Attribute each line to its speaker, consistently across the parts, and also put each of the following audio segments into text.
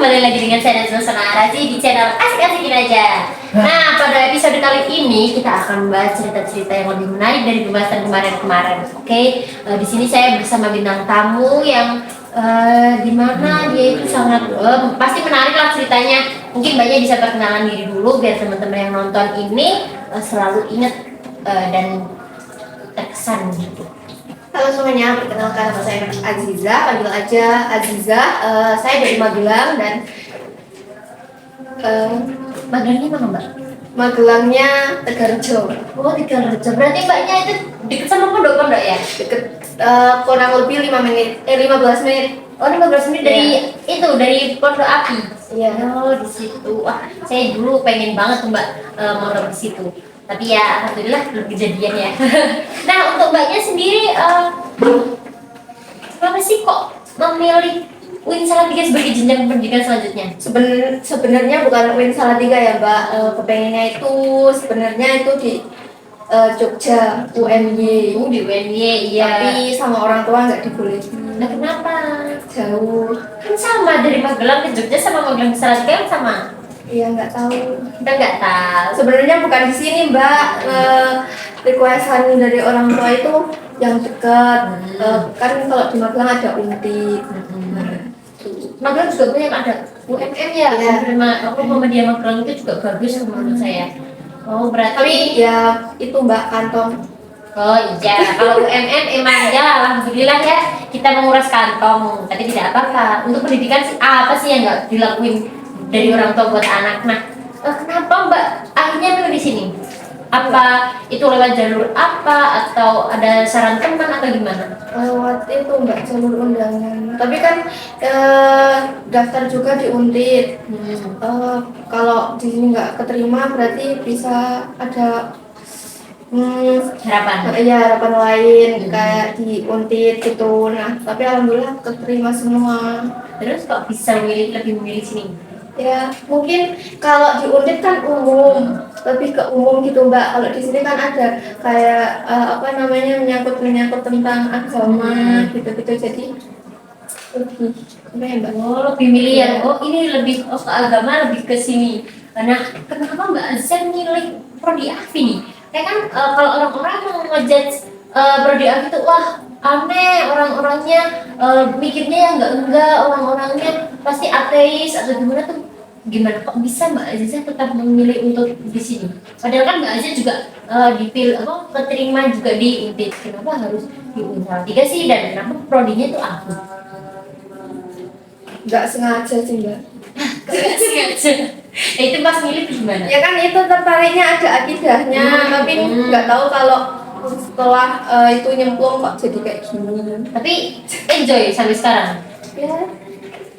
Speaker 1: kembali lagi dengan saya Nazla Sonarazi di channel Asik-Asikin Aja. Nah, pada episode kali ini kita akan membahas cerita-cerita yang lebih menarik dari pembahasan kemarin-kemarin. Oke, di sini saya bersama bintang tamu yang dimana dia itu sangat pasti menarik lah ceritanya. Mungkin Mbaknya bisa perkenalan diri dulu biar teman-teman yang nonton ini selalu ingat dan terkesan gitu.
Speaker 2: Halo semuanya, perkenalkan nama saya Aziza, panggil aja Aziza. Saya dari Magelang dan
Speaker 1: Magelangnya mana Mbak?
Speaker 2: Magelangnya Tegarrejo.
Speaker 1: Oh, Tegarrejo. Berarti Mbaknya itu dekat sama pondok ya?
Speaker 2: Deket kurang lebih 15 menit.
Speaker 1: Oh, 15 menit dari itu, dari Pondok Api.
Speaker 2: Iya.
Speaker 1: Oh, di situ. Wah, saya dulu pengen banget tuh Mbak mau di situ. Tapi ya alhamdulillah belum kejadian ya. Nah, untuk Mbaknya sendiri kenapa sih kok memilih UIN Salatiga sebagai jenjang pendidikan selanjutnya?
Speaker 2: Sebenarnya bukan UIN Salatiga ya Mbak. Kepengennya itu sebenarnya itu di Jogja, UNY.
Speaker 1: Di UNY, iya.
Speaker 2: Tapi sama orang tua nggak dibolehin.
Speaker 1: Nah, kenapa?
Speaker 2: Jauh.
Speaker 1: Kan sama dari Magelang ke Jogja sama Magelang ke Salatiga kan sama.
Speaker 2: Iya nggak tahu.
Speaker 1: Kita nggak tahu.
Speaker 2: Sebenarnya bukan di sini Mbak. Requestan dari orang tua itu yang dekat. Kan kalau di Magelang ada Unti.
Speaker 1: Magelang juga banyak ada UMM ya.
Speaker 2: Iya.
Speaker 1: Aku Muhammadiyah Magelang itu juga bagus menurut saya. Oh, berarti
Speaker 2: Tapi ya itu Mbak kantong.
Speaker 1: oh iya, kalau UMM emang ya alhamdulillah ya kita menguras kantong, tapi tidak apa-apa. Untuk pendidikan sih apa sih yang nggak dilakuin dari orang tua buat anak? Nah, kenapa Mbak akhirnya milih di sini? Apa itu lewat jalur apa atau ada saran teman atau gimana?
Speaker 2: Lewat itu Mbak jalur undangan. Tapi kan daftar juga di Untit. Kalau di sini nggak keterima berarti bisa ada
Speaker 1: Harapan.
Speaker 2: ya harapan lain kayak di Untit gitu. Nah, tapi alhamdulillah keterima semua.
Speaker 1: Terus kok bisa lebih memilih sini?
Speaker 2: Ya mungkin kalau di Untit kan umum, lebih ke umum gitu Mbak. Kalau di sini kan ada kayak apa namanya menyangkut tentang agama gitu-gitu, jadi lebih apa ya Mbak?
Speaker 1: Oh, lebih milih yang ini lebih ke agama, lebih ke sini. Nah, kenapa Mbak Azan milih prodi AFI nih? Kayak kan kalau orang-orang mau ngejudge prodi AFI itu wah aneh, orang-orangnya mikirnya yang enggak, orang-orangnya pasti ateis atau gimana kok bisa Mbak Aziza tetap memilih untuk di sini? Padahal kan Mbak Aziza juga dipilih keterima juga di Untit. Kenapa harus di UIN Salatiga sih dan kenapa prodinya itu aku?
Speaker 2: Nggak sengaja sih Mbak.
Speaker 1: Gak sengaja. Itu pas milih gimana?
Speaker 2: Ya kan itu tertariknya ada akidahnya, tapi nggak tahu kalau setelah itu nyemplung kok jadi kayak gini.
Speaker 1: Tapi enjoy sampai sekarang.
Speaker 2: Ya,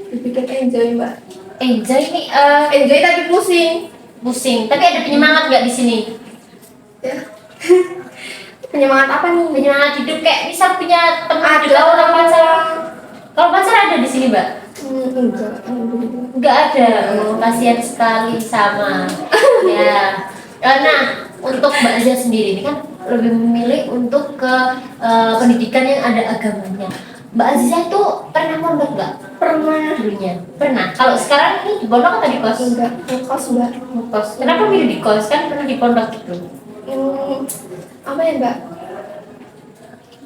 Speaker 2: dibikin enjoy Mbak.
Speaker 1: Enjoy nih
Speaker 2: Enjoy tapi pusing.
Speaker 1: pusing. Tapi ada penyemangat nggak di sini?
Speaker 2: Ya. Penyemangat apa nih?
Speaker 1: Penyemangat hidup kayak misal punya teman
Speaker 2: Ada
Speaker 1: juga orang pacar. Kalau pacar ada di sini Mbak?
Speaker 2: Enggak.
Speaker 1: Nggak ada. Oh, kasihan sekali sama. Ya. Nah, untuk Mbak Azia sendiri ini kan lebih memilih untuk ke pendidikan yang ada agamanya. Mbak Aziza itu pernah mondok nggak?
Speaker 2: Pernah.
Speaker 1: Dulunya pernah. Kalau sekarang ini di pondok atau di kos?
Speaker 2: Enggak, ngekos Mbak.
Speaker 1: Kos. Kenapa milih di kos? Kan pernah di pondok gitu.
Speaker 2: Apa ya Mbak?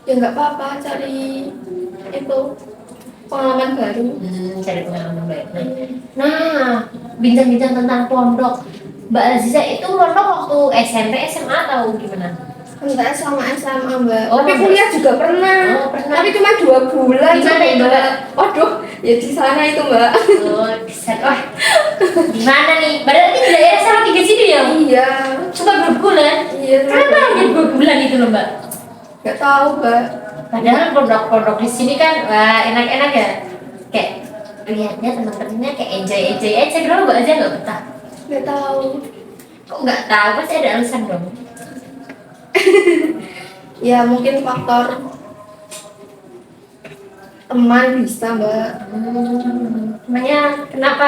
Speaker 2: Ya nggak apa-apa, cari itu pengalaman baru.
Speaker 1: Cari pengalaman baik. Nah, bincang-bincang tentang pondok. Mbak Aziza itu pondok waktu SMP, SMA atau gimana?
Speaker 2: Enggak sama SMA Mbak.
Speaker 1: Oh,
Speaker 2: Tapi kuliah juga pernah.
Speaker 1: Oh, pernah.
Speaker 2: Tapi cuma 2 bulan.
Speaker 1: Di mana itu, Mbak?
Speaker 2: Waduh, ya di sana itu Mbak.
Speaker 1: Oh, bisa. Wah, di mana nih? Berarti di daerah Salatiga sini ya?
Speaker 2: Iya.
Speaker 1: Cuma 2 bulan.
Speaker 2: Iya.
Speaker 1: Kenapa hanya 2 bulan itu loh Mbak?
Speaker 2: Nggak tahu Mbak.
Speaker 1: Padahal pondok-pondok di sini kan wah enak-enak ya. Kayak lihatnya teman-temannya kayak enjoy aja. Kenapa Mbak aja nggak betah?
Speaker 2: Nggak tahu.
Speaker 1: Kok nggak tahu? Pasti ada alasan dong.
Speaker 2: Ya mungkin faktor teman bisa Mbak.
Speaker 1: Namanya kenapa?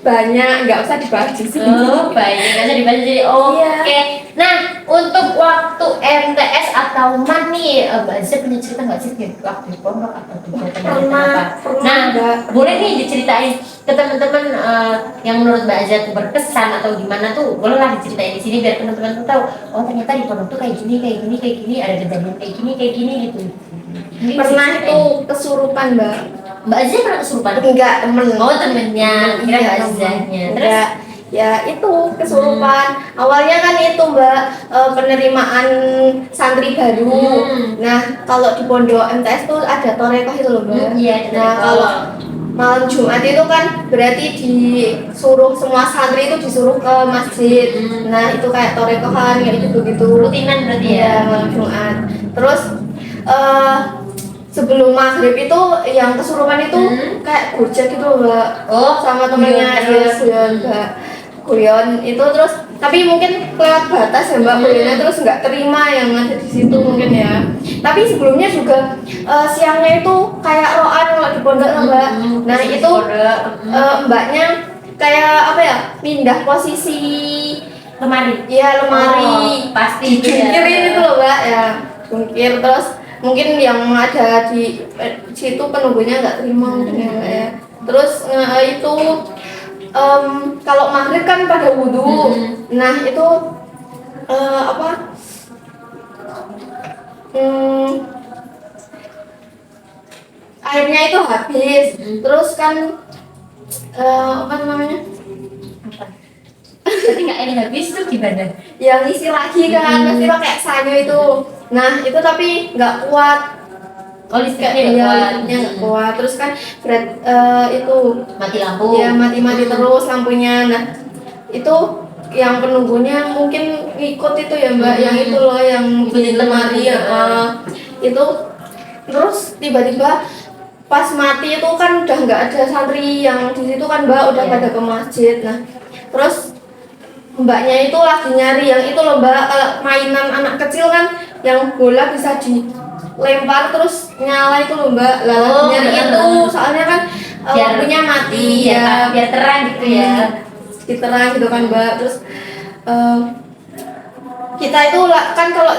Speaker 2: banyak, nggak usah dibahas di sini.
Speaker 1: Oh, baik. Nggak usah dibahas jadi oke.
Speaker 2: Iya.
Speaker 1: Nah, untuk waktu MTS atau MAN nih, Mbak Azza punya cerita nggak sih waktu di pondok atau kegiatan apa?
Speaker 2: Pernah
Speaker 1: Nah,
Speaker 2: Mbak.
Speaker 1: boleh nih diceritain ke teman-teman yang menurut Mbak Azza tuh berkesan atau gimana tuh, bolehlah diceritain di sini biar teman-teman tuh tahu. Oh, ternyata di pondok tuh kayak gini, ada kejadian kayak gini gitu. Mungkin
Speaker 2: Pernah
Speaker 1: diceritain.
Speaker 2: itu kesurupan Mbak.
Speaker 1: Mbak Azza pernah kesurupan?
Speaker 2: Enggak, temen.
Speaker 1: Oh, temennya, kira
Speaker 2: Iya,
Speaker 1: Mbak
Speaker 2: temen.
Speaker 1: Azzanya. Terus?
Speaker 2: Enggak. Ya itu kesurupan. Awalnya kan itu Mbak, penerimaan santri baru. Nah kalau di pondok MTS tuh ada torekoh itu loh Mbak.
Speaker 1: Iya, ada
Speaker 2: Nah
Speaker 1: torekoh.
Speaker 2: kalau malam Jumat itu kan berarti disuruh semua santri itu disuruh ke masjid. Nah itu kayak torekohan kayak gitu-gitu.
Speaker 1: Rutinan berarti ya?
Speaker 2: Iya, malam Jumat. Terus sebelum maghrib itu yang kesurupan itu kayak gojek gitu loh Mbak.
Speaker 1: Oh,
Speaker 2: Sama temennya
Speaker 1: guyon
Speaker 2: ya guyon Mbak. Guyon itu terus tapi mungkin lewat batas ya Mbak guyonnya, terus nggak terima yang ada di situ mungkin ya. Tapi sebelumnya juga siangnya itu kayak roan kalau di pondok lah Mbak. Nah itu mbaknya kayak apa ya, pindah posisi
Speaker 1: lemari.
Speaker 2: ya lemari,
Speaker 1: Oh, pasti itu ya.
Speaker 2: jungkirin itu loh Mbak ya, jungkir. Terus mungkin yang ada di situ penunggunya nggak terima mungkin ya Mbak ya. Terus itu kalau maghrib kan pada wudhu. Nah itu apa airnya itu habis. Terus kan apa namanya,
Speaker 1: Berarti nggak ini habis tuh gimana?
Speaker 2: yang isi lagi kan pasti pakai sanyo itu. Nah itu tapi nggak kuat.
Speaker 1: Oh, listriknya nggak
Speaker 2: Iya,
Speaker 1: kuat.
Speaker 2: listriknya nggak kuat. Terus kan berat itu
Speaker 1: Mati lampu.
Speaker 2: ya mati-mati terus lampunya. Nah itu yang penunggunya mungkin ngikut itu ya Mbak, yang itu loh yang di lemari ya. Itu terus tiba-tiba pas mati itu kan udah nggak ada santri yang di situ kan Mbak, udah pada ke masjid. Nah terus mbaknya itu lagi nyari yang itu loh Mbak, kalau mainan anak kecil kan yang bola bisa dilempar terus nyala itu loh Mbak. Lah lagi nyari itu soalnya kan lampunya mati ya,
Speaker 1: biar terang gitu ya.
Speaker 2: diterang gitu kan Mbak. Terus kita itu kan kalau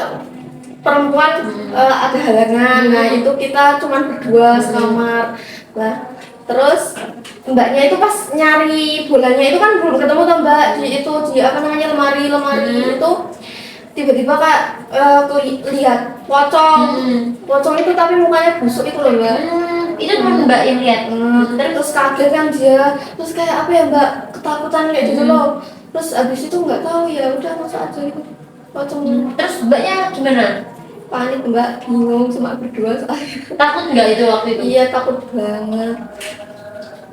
Speaker 2: perempuan ada halangan. Nah itu kita cuman berdua sekamar lah. Terus mbaknya itu pas nyari bolanya itu kan belum ketemu tuh Mbak, di itu di apa namanya lemari itu tiba-tiba Kak lihat pocong itu tapi mukanya busuk itu loh Mbak.
Speaker 1: Itu teman Mbak yang lihat.
Speaker 2: Terus kaget kan dia, terus kayak apa ya Mbak, ketakutan kayak gitu loh. Terus abis itu nggak tahu ya udah masa aja itu pocong.
Speaker 1: Terus Mbaknya gimana?
Speaker 2: Panik Mbak, bingung cuma berdua soalnya.
Speaker 1: Takut nggak itu waktu itu?
Speaker 2: Iya takut banget.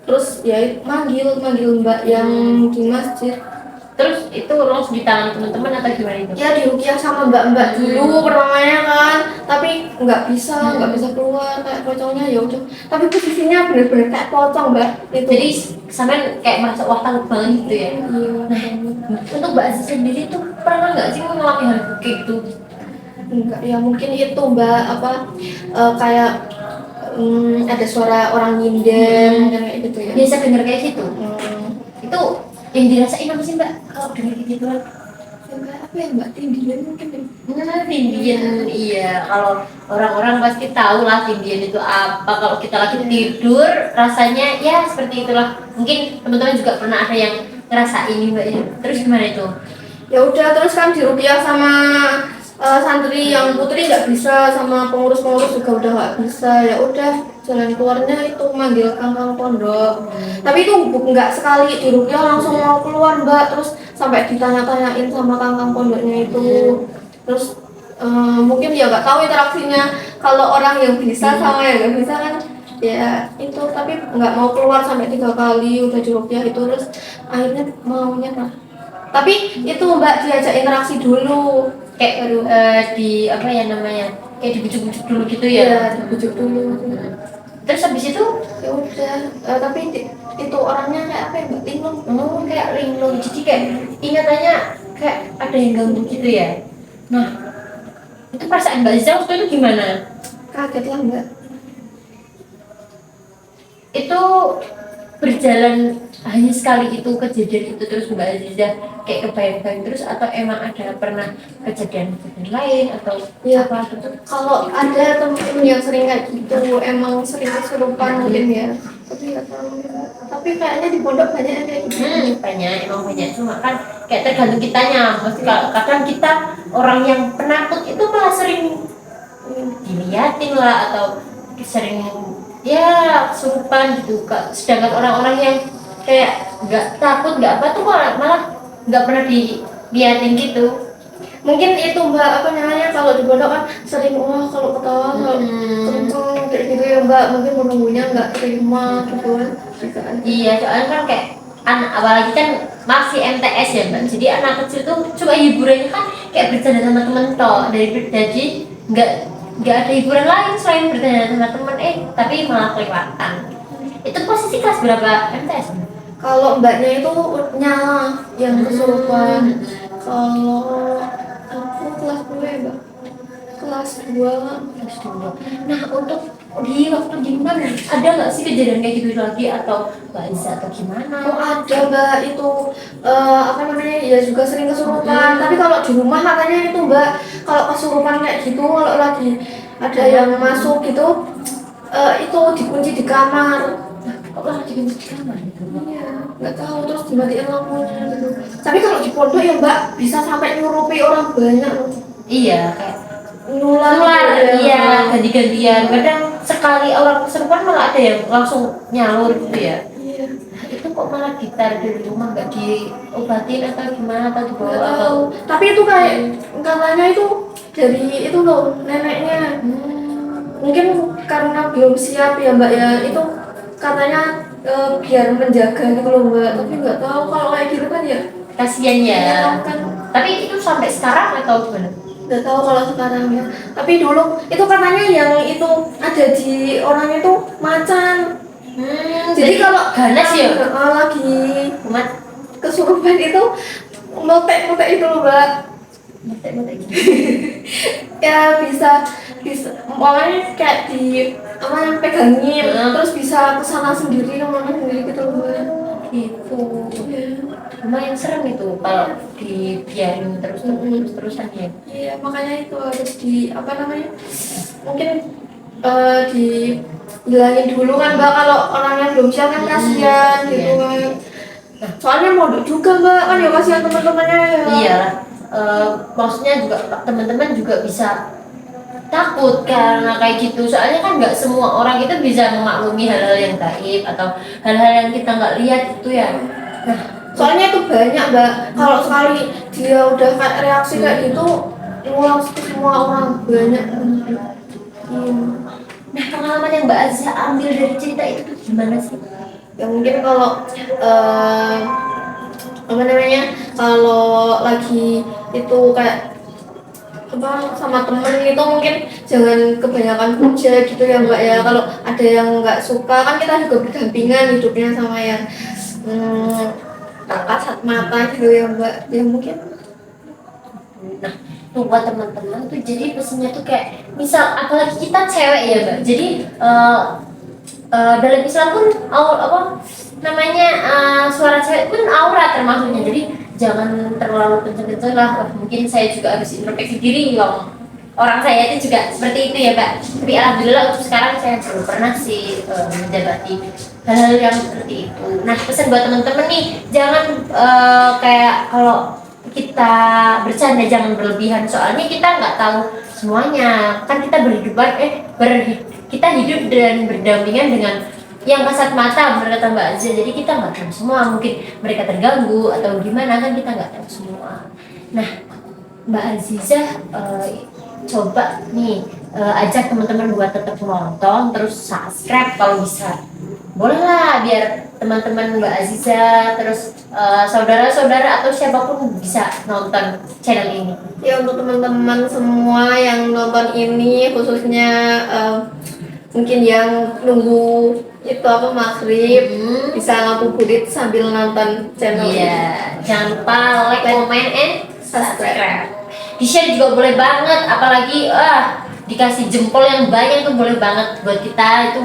Speaker 2: Terus ya manggil Mbak yang di masjid.
Speaker 1: Terus itu langsung ditangani teman-teman atau gimana itu?
Speaker 2: Ya diruqyah sama mbak-mbak dulu pertamanya kan, tapi nggak bisa keluar kayak pocongnya ya udah. Tapi posisinya bener-bener kayak pocong Mbak itu.
Speaker 1: Jadi sampai kayak merasa wah takut banget gitu ya.
Speaker 2: Iya.
Speaker 1: Untuk Mbak Aziz sendiri tuh pernah nggak sih mengalami hal kayak gitu?
Speaker 2: Enggak, ya mungkin itu Mbak apa kayak ada suara orang nyinden kayak gitu ya.
Speaker 1: Biasa dengar kayak gitu. Itu yang dirasain apa sih Mbak kalau dengar kayak gitu kan?
Speaker 2: Mbak apa ya Mbak, tindian mungkin ya.
Speaker 1: Tindian, iya. Kalau orang-orang pasti tahu lah tindian itu apa. Kalau kita lagi tidur, rasanya ya seperti itulah. Mungkin teman-teman juga pernah ada yang ngerasain nih Mbak ya. Terus gimana itu?
Speaker 2: Ya udah terus kan diruqyah sama santri yang putri nggak bisa, sama pengurus juga udah nggak bisa. Ya udah jalan keluarnya itu manggil kangkang pondok. Tapi itu nggak sekali diruqyah langsung mau keluar Mbak, terus sampai ditanya-tanyain sama kangkang pondoknya itu. Terus mungkin ya nggak tahu interaksinya kalau orang yang bisa sama yang nggak bisa kan ya itu, tapi nggak mau keluar sampai 3 kali udah diruqyah itu. Terus akhirnya mau nyerah. Tapi itu Mbak diajak interaksi dulu
Speaker 1: Kayak di apa ya namanya? Kayak dibujuk-bujuk dulu gitu
Speaker 2: ya,
Speaker 1: ya.
Speaker 2: dibujuk dulu.
Speaker 1: Terus habis itu
Speaker 2: Ya udah tapi itu orangnya kayak apa ya Mbak, linglung.
Speaker 1: kayak linglung. Jadi kayak ingatannya kayak ada yang ganggu gitu ya. Nah, itu perasaan Mbak Aziza waktu itu gimana?
Speaker 2: Kaget lah Mbak.
Speaker 1: Itu berjalan hanya sekali itu kejadian itu terus Mbak Aziza kayak kebayang-bayang terus atau emang ada pernah kejadian-kejadian lain atau
Speaker 2: Ya,
Speaker 1: apa gitu?
Speaker 2: kalau ada temen yang sering kayak gitu, emang sering kesurupan mungkin ya. Tapi nggak tahu. Tapi kayaknya di pondok banyak yang kayak gitu.
Speaker 1: Banyak, emang banyak, cuma kan kayak tergantung kitanya. Mesti kadang kita orang yang penakut itu malah sering diliatin lah atau sering ya kesurupan gitu Kak. Sedangkan orang-orang yang kayak nggak takut nggak apa tuh malah nggak pernah diliatin gitu.
Speaker 2: Mungkin itu Mbak, apa namanya, kalau di pondok kan sering wah kalau ketawa kalau kenceng kayak gitu ya Mbak, mungkin penunggunya nggak terima gitu kan. Bisa aja.
Speaker 1: Iya, soalnya kan kayak anak apalagi kan masih MTS ya Mbak. Jadi anak kecil tuh cuma hiburannya kan kayak bercanda sama temen toh. Jadi nggak nggak ada hiburan lain selain bercanda sama temen tapi malah kelewatan. Itu posisi kelas berapa MTS? Mbak?
Speaker 2: Kalau Mbaknya itu nyala yang kesurupan. Kalau aku kelas berapa ya Mbak? Kelas 2.
Speaker 1: Kelas dua. Nah untuk di waktu gimana ada nggak sih kejadian kayak gitu lagi atau nggak bisa atau gimana?
Speaker 2: Oh ada Mbak, itu apa namanya, ya juga sering kesurupan. Tapi kalau di rumah katanya itu Mbak, kalau kesurupan kayak gitu, kalau lagi ada yang masuk gitu, itu dikunci di kamar.
Speaker 1: Kok malah dikunci di kamar gitu?
Speaker 2: Iya, nggak tahu, terus dimatiin lampunya gitu. Tapi kalau di pondok ya Mbak, bisa sampai nyurupi orang banyak loh.
Speaker 1: Iya kayak
Speaker 2: Nular
Speaker 1: keluar,
Speaker 2: gitu
Speaker 1: iya
Speaker 2: ya.
Speaker 1: ganti-gantian. Kadang sekali orang kesurupan malah ada yang langsung nyalur gitu ya.
Speaker 2: Iya,
Speaker 1: Nah, itu kok malah ditarik dari rumah nggak diobatin atau gimana atau dibawa
Speaker 2: nggak
Speaker 1: atau
Speaker 2: tahu. Tapi itu kayak katanya itu dari itu loh neneknya. Mungkin karena belum siap ya Mbak ya, itu katanya biar menjaga gitu loh Mbak. Tapi nggak tahu kalau kayak gitu kan ya.
Speaker 1: kasihan ya.
Speaker 2: Kan
Speaker 1: Tapi itu sampai sekarang atau gimana?
Speaker 2: nggak tahu kalau sekarang ya. Tapi dulu itu katanya yang itu ada di orang itu macan. Jadi kalau
Speaker 1: ganas ya
Speaker 2: lagi
Speaker 1: umat
Speaker 2: kesurupan itu motek-motek itu loh Mbak.
Speaker 1: mati gitu.
Speaker 2: Ya bisa bisa makanya kayak di apa yang pegangin terus bisa kesana sendiri kemana sendiri gitu loh Mbak.
Speaker 1: Gitu.
Speaker 2: Iya.
Speaker 1: Lumayan serem itu kalau dibiarin terus-terusan ya.
Speaker 2: Iya, makanya itu harus di apa namanya, mungkin dibilangin dulu kan Mbak, kalau orang yang belum siap kan kasihan gitu kan. Soalnya modal juga Mbak, kan ya kasihan teman-temannya ya.
Speaker 1: Iya, maksudnya juga teman-teman juga bisa takut karena kayak gitu. Soalnya kan nggak semua orang itu bisa memaklumi hal-hal yang gaib atau hal-hal yang kita nggak lihat itu ya. Nah,
Speaker 2: Soalnya itu banyak Mbak, kalau sekali dia udah kayak reaksi kayak gitu, ngulang ke semua orang banyak. Iya.
Speaker 1: nah pengalaman yang Mbak Azza ambil dari cerita itu tuh gimana sih?
Speaker 2: Ya mungkin kalau apa namanya, kalau lagi itu kayak apa sama temen itu mungkin jangan kebanyakan puja gitu ya Mbak ya. Kalau ada yang nggak suka kan kita juga berdampingan hidupnya sama yang tak kasat mata gitu ya Mbak ya mungkin.
Speaker 1: Nah, tuh buat teman-teman tuh jadi pesannya tuh kayak misal apalagi kita cewek ya Mbak. Jadi dalam Islam pun apa namanya suara cewek pun aurat termasuknya. Jadi jangan terlalu kenceng-kenceng lah. Wah, mungkin saya juga harus introspeksi diri loh. Orang saya itu juga seperti itu ya Mbak. Tapi alhamdulillah untuk sekarang saya belum pernah sih menjabati hal-hal yang seperti itu. Nah pesan buat teman-teman nih jangan kayak kalau kita bercanda jangan berlebihan soalnya kita nggak tahu semuanya kan kita kita hidup dan berdampingan dengan yang kasat mata bener kata Mbak Azza jadi kita nggak tahu semua mungkin mereka terganggu atau gimana kan kita nggak tahu semua. Nah Mbak Aziza coba nih ajak teman-teman buat tetap nonton terus subscribe kalau bisa boleh lah biar teman-teman Mbak Aziza terus saudara-saudara atau siapapun bisa nonton channel ini.
Speaker 2: Ya untuk teman-teman semua yang nonton ini khususnya mungkin yang nunggu itu apa maghrib bisa ngabuburit sambil nonton channel ini.
Speaker 1: Iya, jangan lupa like, comment, and subscribe. Di-share juga boleh banget, apalagi dikasih jempol yang banyak tuh boleh banget buat kita itu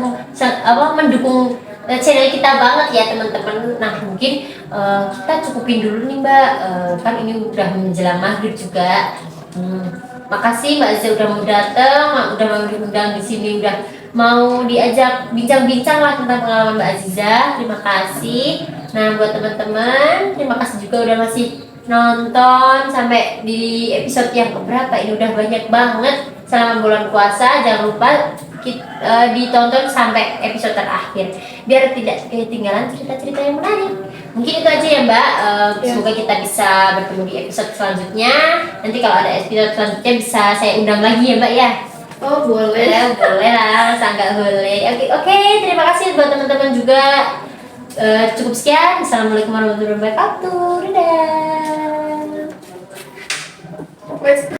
Speaker 1: mendukung channel kita banget ya teman-teman. Nah mungkin kita cukupin dulu nih Mbak. Kan ini udah menjelang maghrib juga. Makasih Mbak Aziza udah mau datang, udah mau diundang di sini, udah mau diajak bincang-bincang lah tentang pengalaman Mbak Aziza. Terima kasih. Nah buat teman-teman, terima kasih juga udah masih nonton sampai di episode yang keberapa. Ini udah banyak banget selama bulan puasa. Jangan lupa ditonton sampai episode terakhir biar tidak ketinggalan cerita-cerita yang menarik. Mungkin itu aja ya Mbak. Semoga kita bisa bertemu di episode selanjutnya. Nanti kalau ada episode selanjutnya bisa saya undang lagi ya Mbak ya.
Speaker 2: Oh boleh.
Speaker 1: Boleh lah, masa nggak boleh. Oke, terima kasih buat teman-teman juga. Cukup sekian. Assalamualaikum warahmatullahi wabarakatuh. Dadah.